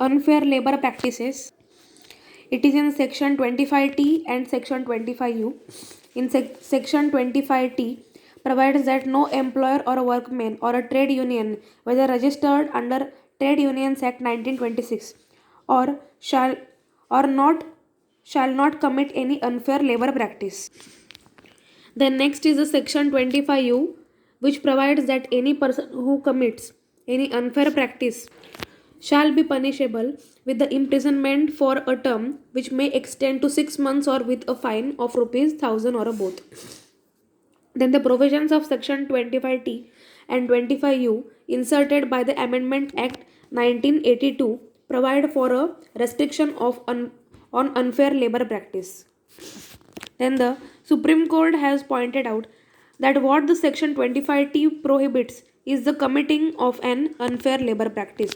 unfair labor practices. It is in section 25T and section 25U. In section 25T provides that no employer or a workman or a trade union, whether registered under Trade Unions Act 1926, or shall or not shall not commit any unfair labor practice. Then next is the section 25U, which provides that any person who commits any unfair practice shall be punishable with the imprisonment for a term which may extend to 6 months or with a fine of rupees 1000 or a both. Then the provisions of section 25T and 25U inserted by the Amendment Act 1982 provide for a restriction on unfair labor practice. Then the Supreme Court has pointed out that what the section 25T prohibits is the committing of an unfair labor practice,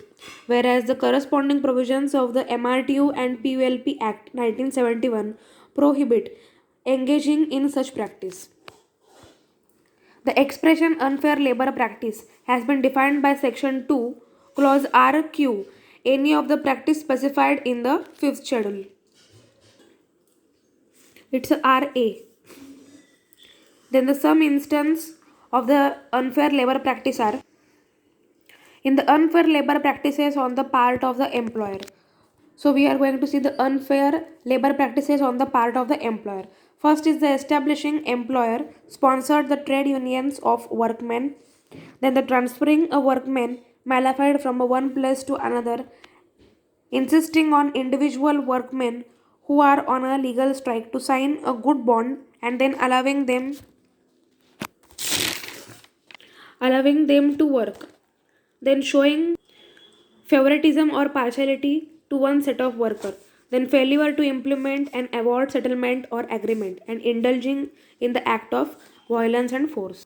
whereas the corresponding provisions of the MRTU and PULP Act 1971 prohibit engaging in such practice. The expression unfair labor practice has been defined by section 2, clause RQ, any of the practice specified in the 5th schedule. It's a RA. Then the some instance of the unfair labor practice are in the unfair labor practices on the part of the employer. So we are going to see the unfair labor practices on the part of the employer. First is the establishing employer sponsored the trade unions of workmen. Then the transferring a workman malified from one place to another, insisting on individual workmen who are on a legal strike to sign a good bond and then allowing them to work, then showing favoritism or partiality to one set of worker, then failure to implement an award settlement or agreement, and indulging in the act of violence and force.